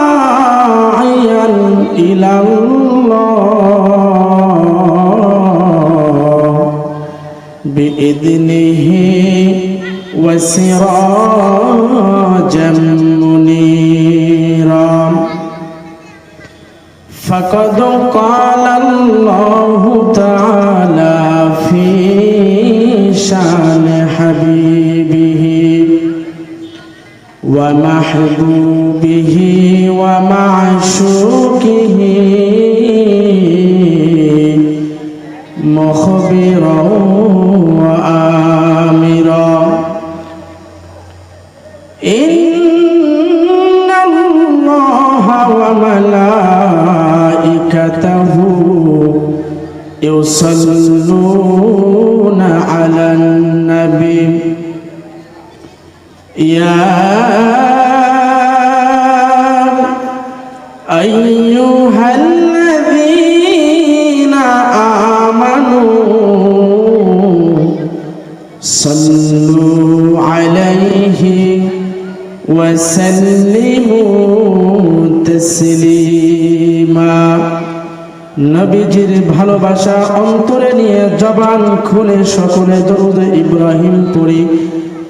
وداعيا إلى الله بإذنه وسراجا منيرا فقد قال الله تعالى في شان حبيبه ومحبوبه ومعشوقه مخبرا وآمرا إن الله وملائكته يصلون على النبي يا أيها الذين آمنوا صلوا عليه وسلموا تسليما নবীজির ভালোবাসা অন্তরে নিয়ে জবান খুলে সকলে দরুদ ইব্রাহিম পড়ি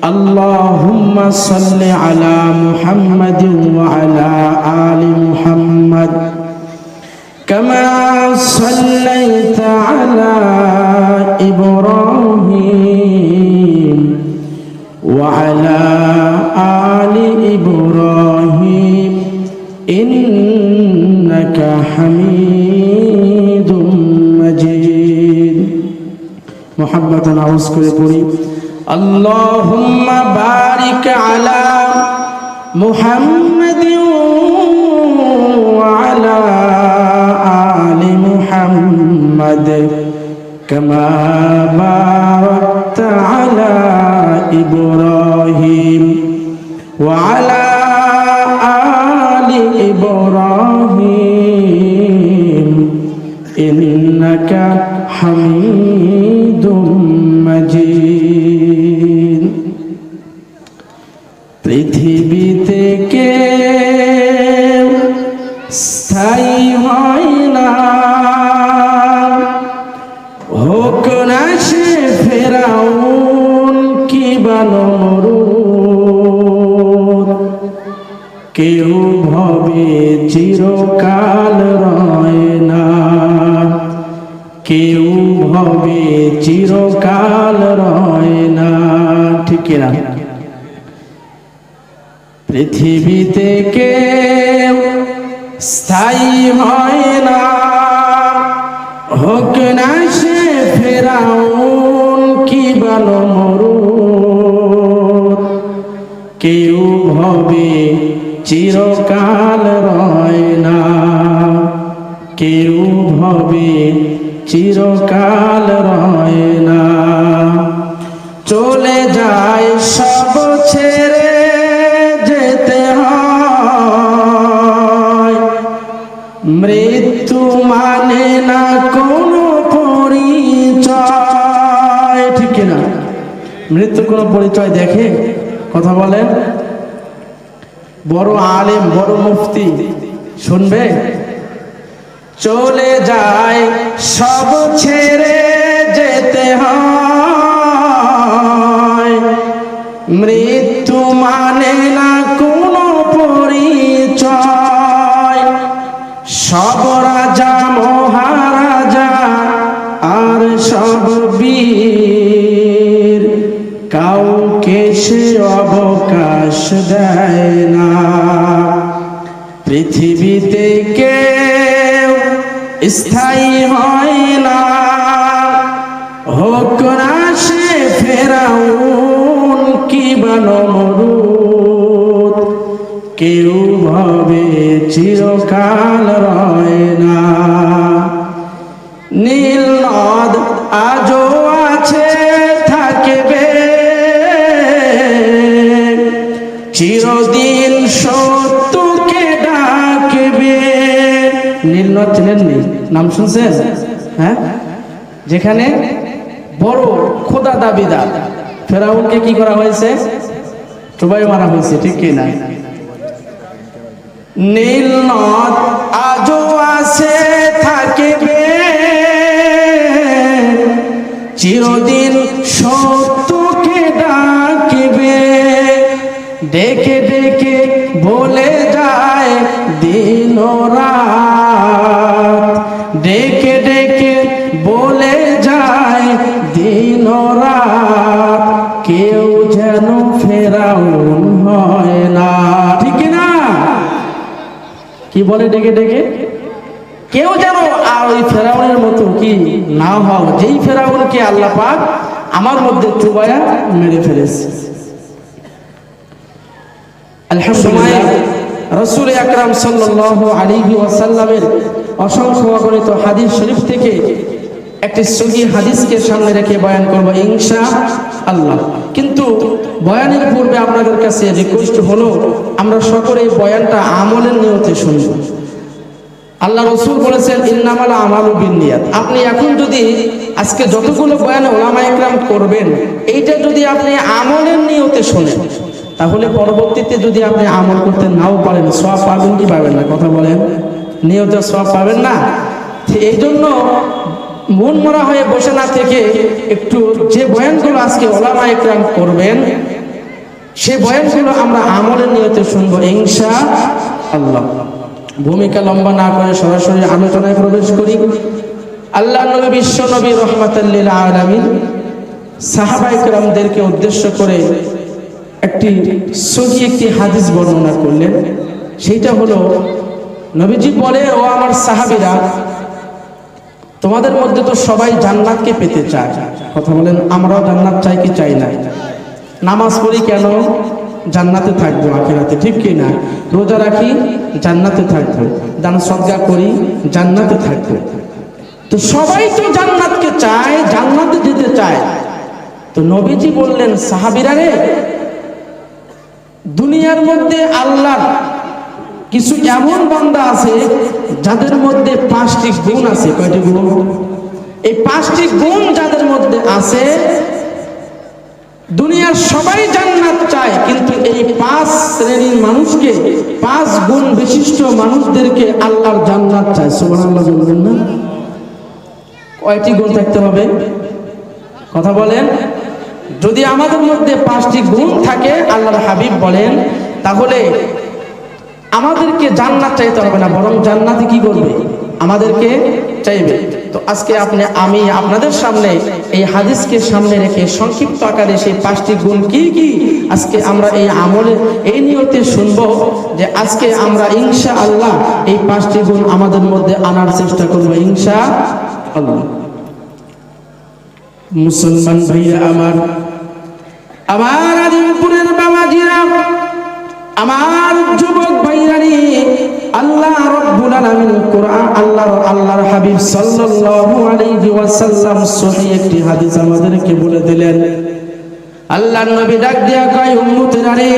আল্লাহুম্মা সাল্লি আলা মুহাম্মাদিন ওয়া আলা আলি মুহাম্মাদ কামা সাল্লাইতা আলা ইব্রাহিম ওয়া আলা আলি ইব্রাহিম ইন্নাকা হামিদুম মাজিদ মুহাব্বাতান আওয়াজ করে পড়ি আল্লাহুম্মা বারিক আলা মুহাম্মাদিন ওয়া আলা আলি মুহাম্মাদ কামা বারাকতা আলা ইব্রাহিম ওয়া আলা আলি ইব্রাহিম ইন্নাকা হামিদুম মাজিদ পৃথিবীতে কেউ স্থায়ী হয় না হোক না সে ফেরাউন কিবা নমরুদ কেউ ভবে চিরকাল রয় না কেউ ভবে চিরকাল রয় না ঠিক না পৃথিবীতে কেউ স্থায়ী হয় না হোক না সে ফেরাউন কিবা নমরুদ কেউ ভবে চিরকাল রয় না কেউ ভবে চিরকাল রয় না চলে যায় সব ছেড়ে যেতে হয় মৃত্যু মানে না কোনো পরিচয় ঠিক না মৃত্যু কোনো পরিচয় দেখে কথা বলেন বড় আলেম বড় মুফতি শুনবে চলে যায় সব ছেড়ে যেতে হয় মৃত্যু মানে না কোনো পরিচয় সব রাজা মহারাজা আর সব বীর কাউকে সে অবকাশ দেয় না পৃথিবীতে কেউ স্থায়ী হয় না হোক না সে ফেরাউন কিবা নমরুদ কেউ ভাবে চিরকাল রয় না নীল নদ আজও আছে থাকবে চিরদিন সত্যকে ডাকবে নীল নদ চেনেননি নাম শুনছেন হ্যাঁ যেখানে বড় খোদা দাবিদার ফেরাউনকে কি করা হয়েছে চুবাই মারা হয়েছে, ঠিক কি না? নীল নদ আজও আছে থাকিবে, চিরদিন সত্যকে ডাকিবে, ডেকে ডেকে বলে যায় দিন রাত, ডেকে ডেকে বলে যায় দিন রাত, কেউ যেন ফেরাউন হয় না, ঠিক না? কি বলে ডেকে ডেকে? কেউ যেন আর ওই ফেরাউনের মতো কি না হও, যেই ফেরাউনকে আল্লাহ পাক আমার মধ্যে চুবায়া মেরে ফেলেছে। আলহামদুলিল্লাহ, রাসূল আকরাম সাল্লাল্লাহু আলাইহি ওয়াসাল্লামের অসংখ্য অগণিত হাদিস শরীফ থেকে একটি সহিহ হাদিসকে সামনে রেখে বয়ান করব ইনশাআল্লাহ। কিন্তু বয়ানের পূর্বে আপনাদের কাছে রিকোয়েস্ট হলো, আমরা সকলে এই বয়ানটা আমলের নিয়তে শুনব। আল্লাহ রাসূল বলেছেন ইন্নামাল আমালু বিন্নিয়াত। আপনি এখন যদি আজকে যতগুলো বয়ান উলামায়ে কেরাম করবেন, এইটা যদি আপনি আমলের নিয়তে শুনেন, তাহলে পরবর্তীতে যদি আপনি আমল করতে নাও পারেন, সওয়াব পাবেন কি পাবেন না? কথা বলেন, নিয়তে সওয়াব পাবেন না? এই জন্য মন মরা হয়ে বসে না থেকে একটু যে বয়ানগুলো আজকে উলামায়ে কেরাম করবেন, সেই বয়ানগুলো আমরা আমলের নিয়তে শুনবো ইনশাআল্লাহ। ভূমিকা লম্বা না করে সরাসরি আলোচনায় প্রবেশ করি। আল্লাহ নবী, বিশ্ব নবী রহমাতাল লিল আলামিন সাহাবায়ে কেরামদেরকে উদ্দেশ্য করে একটি হাদিস বর্ণনা করলেন। সেইটা হলো, নবীজি বলে, ও আমার সাহাবীরা, তোমাদের মধ্যে তো সবাই জান্নাতকে পেতে চায়। কথা বলেন, আমরাও জান্নাত চাই কি চাই না? নামাজ পড়ি কেন? জান্নাতে থাকবো আখিরাতে, ঠিক কি না? রোজা রাখি, জান্নাতে থাকবো। দান সদকা করি, জান্নাতে থাকবো। তো সবাই তো জান্নাতকে চায়, জান্নাতে যেতে চায়। তো নবীজি বললেন, সাহাবীরা রে, দুনিয়ার মধ্যে আল্লাহর কিছু এমন বান্দা আছে যাদের মধ্যে 5টি গুণ আছে। কয়টি গুণ? এই 5টি গুণ যাদের মধ্যে আছে, দুনিয়ার সবাই জান্নাত চায়, কিন্তু এই 5 শ্রেণীর মানুষকে, 5 গুণ বিশিষ্ট মানুষদেরকে আল্লাহর জান্নাত চায়। সুবহানাল্লাহ বলবেন না? কয়টি গুণ থাকতে হবে? কথা বলেন। যদি আমাদের মধ্যে 5টি গুণ থাকে, আল্লাহর হাবিব বলেন, তাহলে আমাদেরকে জান্নাত চাইতে হবে না, বরং জান্নাতে কি করবে? আমাদেরকে চাইবে। তো আজকে আমি আপনাদের সামনে এই হাদিসকে সামনে রেখে সংক্ষিপ্ত আকারে সেই 5টি গুণ কি কি আজকে আমরা এই আমলে এই নিয়তে শুনবো, যে আজকে আমরা ইনশাআল্লাহ এই 5টি গুণ আমাদের মধ্যে আনার চেষ্টা করবো ইনশাআল্লাহ। মুসলমান ভাইরা আমার আদিমপুরের বাবাজিরা, আমার যুবক ভাইরানি, আল্লাহ রাব্বুল আলামিন কোরআন, আল্লাহর হাবিব সাল্লাল্লাহু আলাইহি ওয়াসাল্লাম সহিহ একটি হাদিস আমাদেরকে বলে দিলেন। আল্লাহর নবী ডাক দিয়া কয়, উম্মতেরা রে,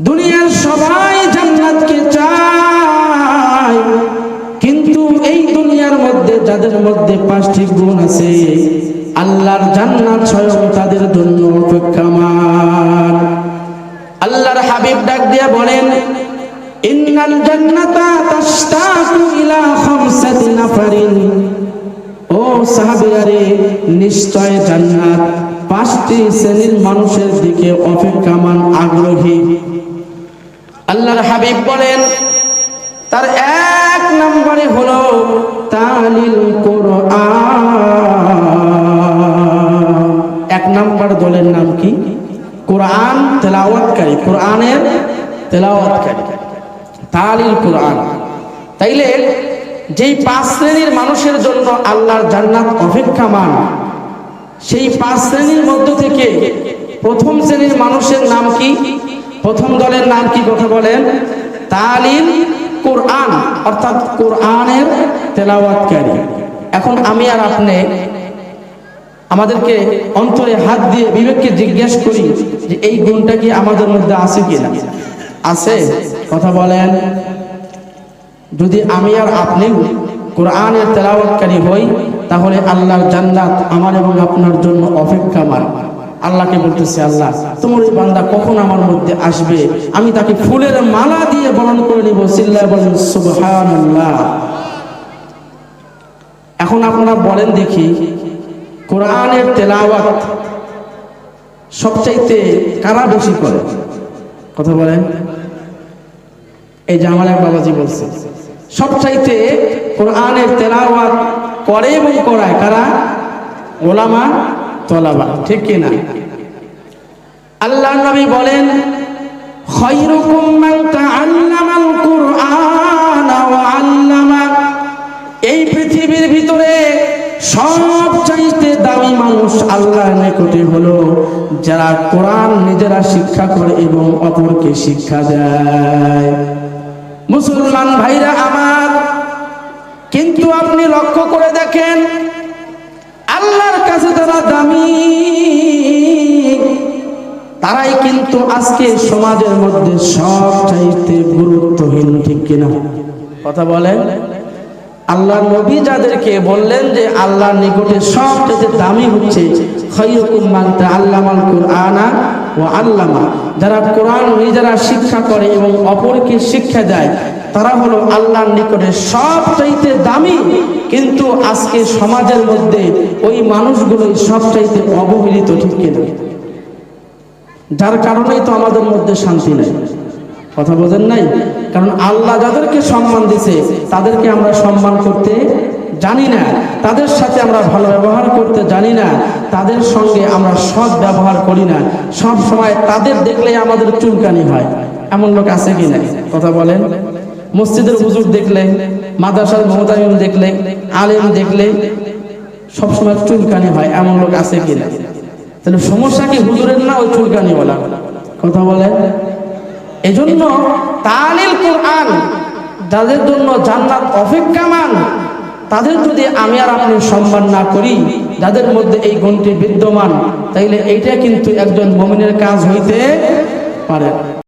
দুনিয়ার সবাই জান্নাতকে চায়, কিন্তু এই দুনিয়ার মধ্যে যাদের মধ্যে 5টি গুণ আছে, আল্লাহর জান্নাত স্বয়ং তাদের জন্য অপেক্ষমান। আল্লাহর হাবিব ডাক দিয়া বলেন, ইন্নাল জান্নাতা তাশতাকু ইলা 5 নাফারিন। ও সাহাবীরা রে, নিশ্চয় জান্নাত 5টি শ্রেণীর মানুষের দিকে অপেক্ষমান, আগ্রহী। আল্লাহর হাবিব বলেন, তার 1 নম্বরে হলো তালিল কোরআন। 1 নম্বর দলের নাম কি? কোরআন তেলাওয়াতকারী, কোরআনের তেলাওয়াতকারী, তালিল কোরআন। তাইলে যেই 5 শ্রেণীর মানুষের জন্য আল্লাহর জান্নাত অপেক্ষমান, সেই 5 শ্রেণীর মধ্য থেকে প্রথম শ্রেণীর মানুষের নাম কি? প্রথম দলের নাম কি? কথা বলেন। তালিল কোরআন, অর্থাৎ কোরআনের তেলাওয়াতকারী। এখন আমি আর আপনি আমাদেরকে অন্তরে হাত দিয়ে বিবেককে জিজ্ঞেস করি যে এই গুণটা কি আমাদের মধ্যে আছে কিনা? আছে? কথা বলেন। যদি আমি আর আপনি কোরআনের তেলাওয়াতকারী হই, তাহলে আল্লাহর জান্নাত আমার এবং আপনার জন্য অপেক্ষমান। আল্লাহকে বলতেছে, আল্লাহ তোমার এই বান্দা কখন আমার মধ্যে আসবে, আমি তাকে ফুলের মালা দিয়ে বরণ করে নিব। চিল্লায় বলেন সুবহানাল্লাহ। এখন আপনারা বলেন দেখি, কোরআনের তেলাওয়াত সবচাইতে কারা বেশি করে? কথা বলেন। এই যে আমার এক বাবাজি বলছে, সবচাইতে কোরআনের তেলাওয়াত করে এবং করায় কারা? ওলামা তলাবা, ঠিক কিনা? আল্লাহর নবী বলেন, খায়রুকুম মান তাআল্লামাল কুরআনা ওয়া আল্লামা। এই পৃথিবীর ভিতরে সবচাইতে দামি মানুষ আল্লাহর নিকটে হলো যারা কোরআন নিজেরা শিক্ষা করে এবং অপরকে শিক্ষা দেয়। মুসলমান ভাইরা আমার, কিন্তু আপনি লক্ষ্য করে দেখেন, আল্লাহর কাছে যারা দামি তারাই কিন্তু আজকে সমাজের মধ্যে সবচাইতে গুরুত্বহীন, ঠিক কিনা? কথা বলেন। আল্লাহর নবী যাদেরকে বললেন যে আল্লাহর নিকটে সবচেয়ে দামি হচ্ছে খায়রুকুম মান তাআল্লামাল কুরআনা ওয়া আল্লামা, যারা কোরআন নিজেরা শিক্ষা করে এবং অপরকে শিক্ষা দেয়, তারা হলো আল্লাহর নিকটে সবচাইতে দামি। কিন্তু আজকে সমাজের মধ্যে ওই মানুষগুলোই সবচাইতে অবহেলিত, ঠিক কিনা? যার কারণেই তো আমাদের মধ্যে শান্তি নেই। কথা বোঝেন নাই? কারণ আল্লাহ যাদেরকে সম্মান দিয়েছে তাদেরকে আমরা সম্মান করতে জানি না, তাদের সাথে আমরা ভালো ব্যবহার করতে জানি না, তাদের সঙ্গে আমরা সৎ ব্যবহার করি না। সব সময় তাদের দেখলেই আমাদের চুলকানি হয়। এমন লোক আছে কি না? কথা বলেন। মসজিদের হুজুর দেখলে, মাদ্রাসার মুতামিম দেখলে, আলেম দেখলে সবসময় চুলকানি হয়, এমন লোক আছে কি না? তাহলে সমস্যা কি হুজুরের না ওই চুলকানি বলা? কথা বলেন। এজন্য তালিল কোরআন যাদের জন্য জান্নাত অপেক্ষামান, তাদের যদি আমি আর আপনি সম্মান না করি, যাদের মধ্যে এই গুণটি বিদ্যমান, তাইলে এইটা কিন্তু একজন মুমিনের কাজ হইতে পারে।